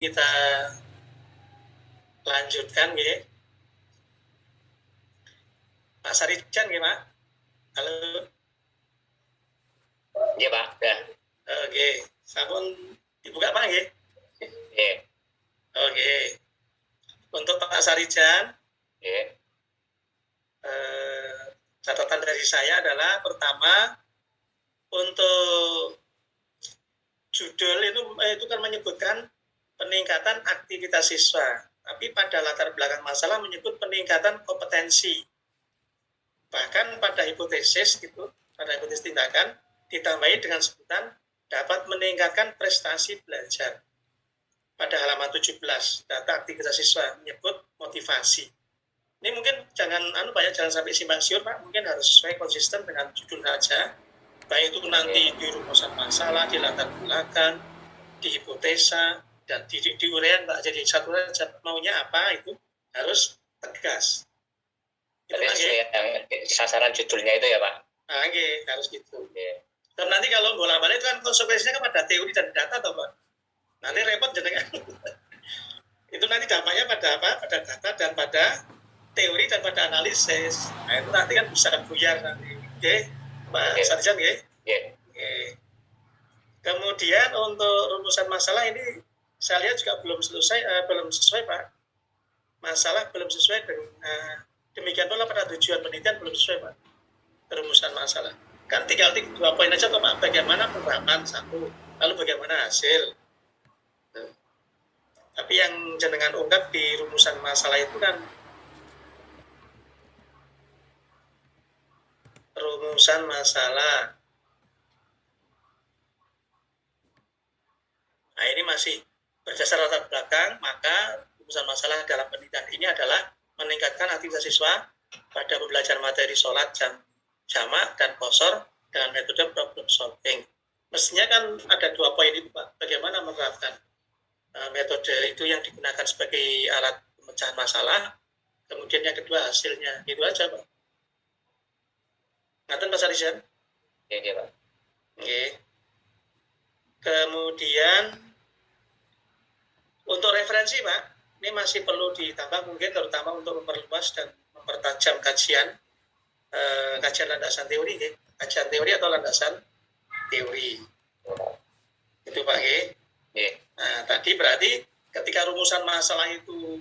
kita lanjutkan nggih. Pak Sarijan nggih, Pak. Halo. Nggih, Pak. Dah. Oke, sampun dibuka Pak nggih? Nggih. Oke. Untuk Pak Sarijan, Nggih. catatan dari saya adalah pertama, untuk judul itu kan menyebutkan peningkatan aktivitas siswa, tapi pada latar belakang masalah menyebut peningkatan kompetensi. Bahkan pada hipotesis tindakan ditambahi dengan sebutan dapat meningkatkan prestasi belajar. Pada halaman 17, data aktivitas siswa menyebut motivasi. Ini mungkin jangan sampai simpang siur Pak, mungkin harus sesuai konsisten dengan judul saja, baik itu nanti di rumusan masalah, di latar belakang, di hipotesa, dan di urean Pak. Jadi satu saja maunya apa itu harus tegas. Itu sasaran judulnya itu ya Pak? Nah, harus gitu. Dan nanti kalau bola-balik itu kan konsekuensinya pada teori dan data toh Pak. Nanti repot jenengan. Itu nanti dampaknya pada apa? Pada data dan pada teori dan pada analisis. Nah itu nanti kan bisa buyar nanti. Oke, Pak Sarjan ya. Oke. Kemudian untuk rumusan masalah ini saya lihat juga belum sesuai Pak. Masalah belum sesuai dengan demikian pula pada tujuan penelitian belum sesuai Pak. Rumusan masalah. Kan tinggal 2 poin aja Pak. Bagaimana penerapan satu, lalu bagaimana hasil. Tapi yang jenengan ungkap di rumusan masalah itu kan rumusan masalah. Nah ini masih berdasar latar belakang, maka rumusan masalah dalam penelitian ini adalah meningkatkan aktivitas siswa pada pembelajaran materi sholat, jamak, dan qashar dengan metode problem solving. Mestinya kan ada 2 poin itu Pak, bagaimana menerapkan metode itu yang digunakan sebagai alat pemecahan masalah, kemudian yang kedua hasilnya, itu aja Pak. Ngaten Pak Sarijan? Iya Pak. Oke. Kemudian untuk referensi Pak, ini masih perlu ditambah mungkin terutama untuk memperluas dan mempertajam kajian landasan teori, kajian teori atau landasan teori. Itu Pak Nah, tadi berarti ketika rumusan masalah itu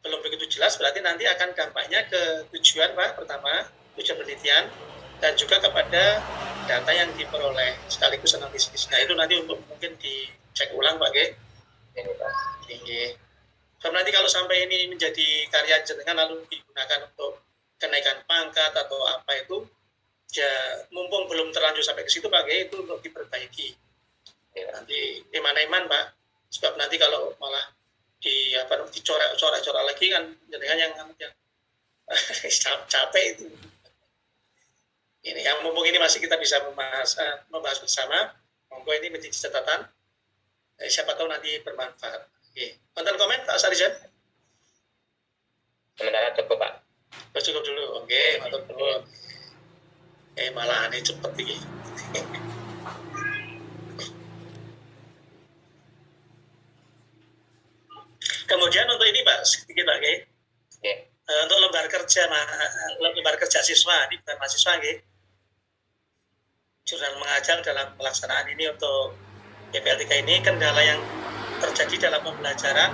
belum begitu jelas, berarti nanti akan dampaknya ke tujuan Pak, pertama tujuan penelitian dan juga kepada data yang diperoleh sekaligus analisis. Nah itu nanti untuk mungkin dicek ulang Pak Ini Pak. Sebab nanti kalau sampai ini menjadi karya jenengan lalu digunakan untuk kenaikan pangkat atau apa itu, ya mumpung belum terlanjur sampai ke situ Pak itu untuk diperbaiki. Nanti iman Pak, sebab nanti kalau malah dicorak-corak lagi kan jenengan yang capek itu. Ini yang mumpung ini masih kita bisa membahas bersama, monggo ini menjadi catatan. Siapa tahu nanti bermanfaat. Konten komen Pak Sarijan? Sementara cukup Pak. Cukup dulu. Oke, mantap dulu. Malah ini cepet ini. Kemudian untuk ini Pak, sedikit Pak untuk lembar kerja siswa, ini bukan mahasiswa jurnal mengajar dalam pelaksanaan ini untuk PPL3 ini, kendala yang terjadi dalam pembelajaran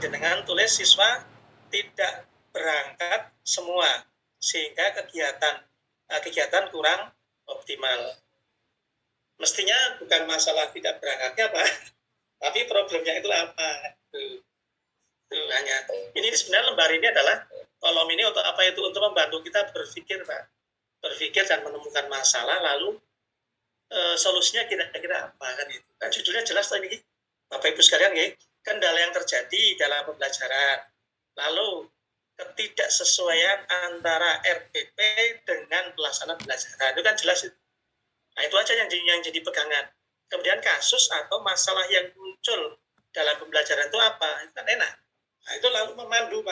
dengan tulis siswa tidak berangkat semua sehingga kegiatan kurang optimal. Mestinya bukan masalah tidak berangkatnya Pak, tapi problemnya itu apa? Hanya ini sebenarnya lembar ini adalah kolom ini untuk apa itu? Untuk membantu kita berpikir Pak, dan menemukan masalah lalu solusinya kira-kira apa kan itu. Kan judulnya jelas tadi Bapak Ibu sekalian kendala yang terjadi dalam pembelajaran, lalu ketidaksesuaian antara RPP dengan pelaksanaan pembelajaran, itu kan jelas itu. Nah itu aja yang jadi pegangan. Kemudian kasus atau masalah yang muncul dalam pembelajaran itu apa? Itu kan enak. Nah itu lalu memandu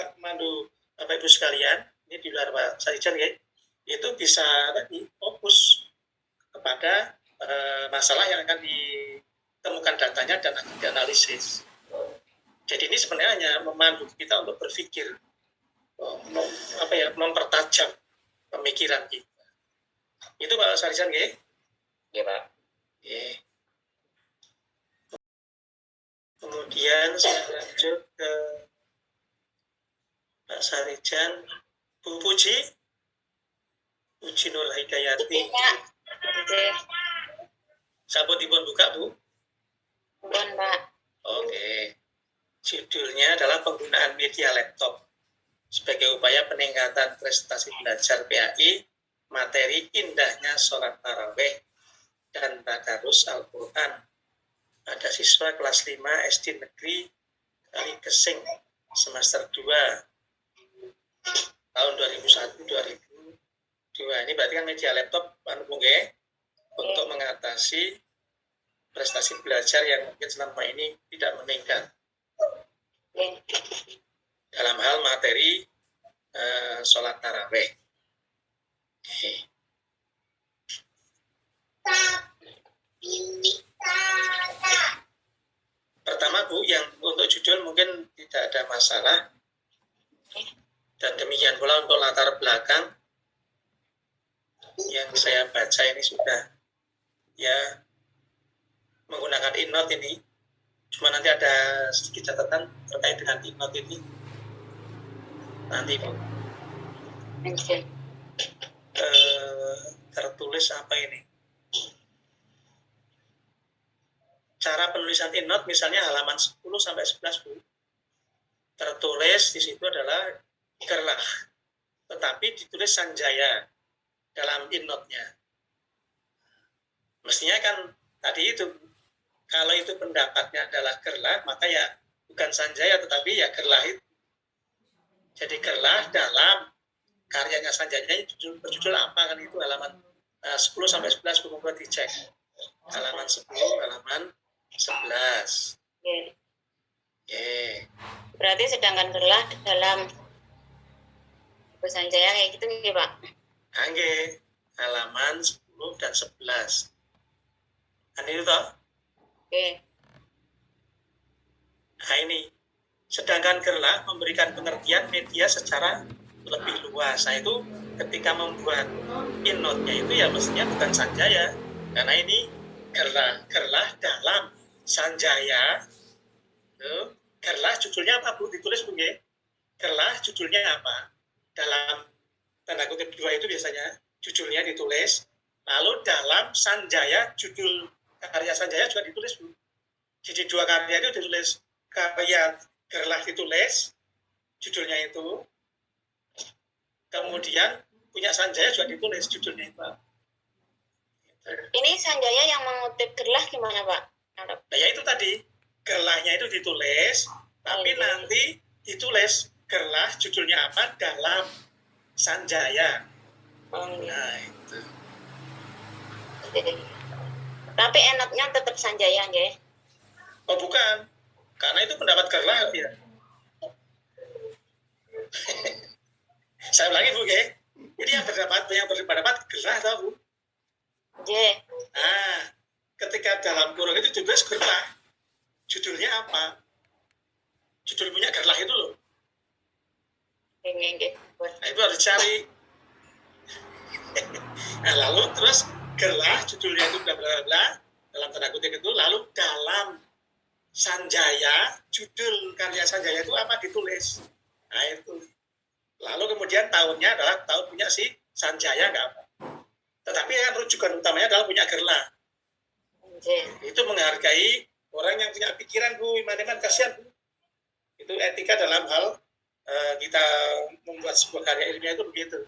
Bapak Ibu sekalian, ini di luar Pak Sarijan itu bisa tadi fokus kepada masalah yang akan ditemukan datanya dan akan dianalisis. Jadi ini sebenarnya hanya memandu kita untuk berpikir, mempertajam pemikiran kita. Itu Pak Sarisan, nggih? Iya Pak. Kemudian saya lanjut ke Pak Sarijan, Bu Puji Nur Hidayati. Oke. Sampun buka, Bu? Bukan, Pak. Oke. Judulnya adalah penggunaan media laptop sebagai upaya peningkatan prestasi belajar PAI, materi indahnya sholat taraweh dan tadarus Al-Quran pada siswa kelas 5 SD Negeri Kaligesing semester 2 tahun 2001-2002. Ini berarti kan media laptop untuk mengatasi prestasi belajar yang mungkin selama ini tidak meningkat dalam hal materi sholat taraweh. Pertama Bu, yang untuk judul mungkin tidak ada masalah, dan demikian pula untuk latar belakang yang saya baca ini sudah ya menggunakan EndNote ini. Cuma nanti ada sedikit catatan terkait dengan EndNote ini nanti Bu. Tertulis apa ini? Cara penulisan EndNote misalnya halaman 10 sampai 11 Bu. Tertulis di situ adalah gerlah, tetapi ditulis Sanjaya dalam EndNote-nya. Mestinya kan tadi itu, kalau itu pendapatnya adalah gerlah, maka ya bukan Sanjaya tetapi ya gerlah itu. Jadi gerlah dalam karyanya Sanjaya berjudul apa kan, itu halaman 10 sampai 11 Bu, buat dicek. Halaman 10, halaman 11. Berarti sedangkan gerlah dalam buku Sanjaya kayak gitu nih Pak? Oke, halaman 10 dan 11. Kan itu toh? Oke. Nah ini, sedangkan gerlah memberikan pengertian media secara lebih luas. Nah itu ketika membuat EndNote-nya itu ya mestinya bukan Sanjaya, karena ini gerlah dalam Sanjaya. Gerlah judulnya apa Bu? Ditulis Bu ya. Gerlah judulnya apa? Dalam tanda kutip 2 itu biasanya judulnya ditulis. Lalu dalam Sanjaya, judul karya Sanjaya juga ditulis Bu. Jadi 2 karya itu ditulis. Karya gerlah ditulis, judulnya itu. Kemudian punya Sanjaya juga ditulis, judulnya itu. Ini Sanjaya yang mengutip gerlah gimana Pak? Nah ya itu tadi, gerlahnya itu ditulis, tapi nanti ditulis gerlah judulnya apa dalam Sanjaya. Nah itu. Tapi EndNote-nya tetap Sanjaya nggih? Oh bukan, karena itu pendapat gerlah ya. Saya ulangi Bu ya. Jadi yang berpendapat gerlah tahu Bu? Nggih. Nah, ketika dalam kurung itu ditulis gerlah, judulnya apa? Judul punya gerlah itu loh. Nggih. Nah itu harus dicari. Nah lalu terus gerlah judulnya itu bla bla bla dalam tanda kutip itu, lalu dalam Sanjaya, judul karya Sanjaya itu apa ditulis. Nah itu. Lalu kemudian tahunnya adalah tahun punya si Sanjaya nggak apa. Tetapi yang rujukan utamanya adalah punya gerlah. Itu menghargai orang yang punya pikiran Bu, iman kasihan Bu. Itu etika dalam hal kita membuat sebuah karya ilmiah itu begitu.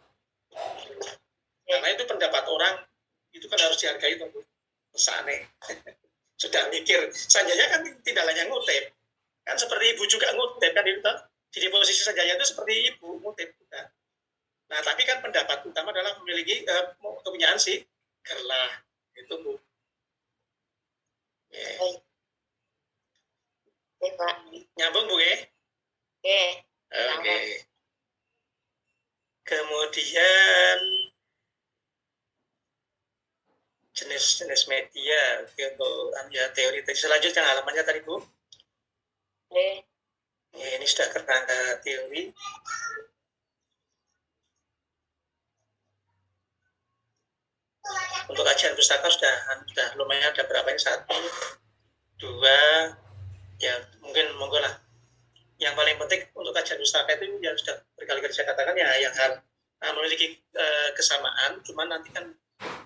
Karena itu pendapat orang, itu kan harus dihargai Bu. Pesane. Sudah mikir, Sanjaya kan tidak hanya ngutip. Kan seperti Ibu juga ngutip kan itu. Jadi posisi Sanjaya itu seperti Ibu ngutip juga. Nah, tapi kan pendapat utama adalah memiliki kepunyaan si gerlah. Itu Bu. Baik, Pak. Nyambung Bu ya? Oke. Kemudian jenis-jenis media untuk teori. Selanjutnya halamannya tadi Bu. Ya, ini sudah kerangka teori. Untuk kajian pustaka sudah lumayan, ada berapa ini, 1, 2, ya mungkin monggo lah. Yang paling penting untuk kajian pustaka itu yang sudah berkali-kali saya katakan ya, yang memiliki kesamaan, cuman nanti kan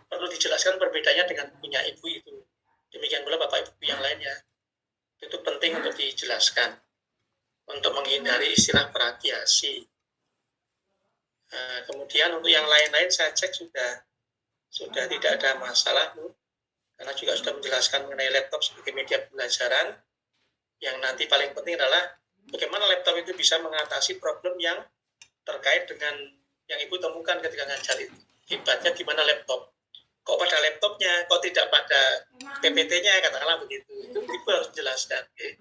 perlu dijelaskan perbedaannya dengan punya ibu itu. Demikian pula bapak ibu yang lainnya. Itu penting untuk dijelaskan untuk menghindari istilah radiasi. Kemudian untuk yang lain-lain saya cek sudah tidak ada masalah, Bu, karena juga sudah menjelaskan mengenai laptop sebagai media pembelajaran. Yang nanti paling penting adalah bagaimana laptop itu bisa mengatasi problem yang terkait dengan yang Ibu temukan ketika ngajar itu. Hebatnya gimana laptop? Kok pada laptopnya, kok tidak pada PPT-nya, katakanlah begitu. Itu Ibu harus jelaskan. Okay?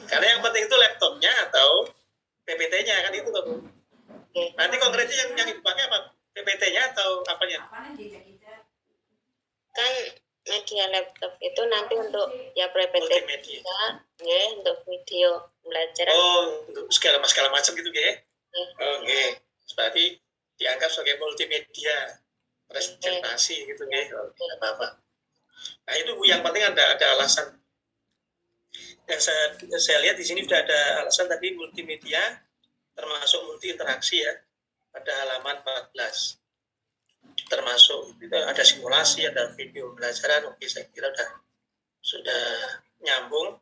Karena yang penting itu laptopnya atau PPT-nya, kan itu, Bu. Nanti konkretnya yang Ibu pakai apa? PPT-nya atau apanya? Kan media laptop itu nanti untuk ya PPT multimedia, ya, untuk video pembelajaran. Oh, untuk segala macam gitu, ya? Oke. Berarti dianggap sebagai multimedia presentasi gitu, ya? Tidak apa-apa. Nah itu, Bu, yang penting ada alasan. Dan saya lihat di sini sudah ada alasan tadi multimedia, termasuk multi interaksi ya, pada halaman 14. Termasuk itu ada simulasi, ada video pembelajaran. Oke, saya kira sudah nyambung.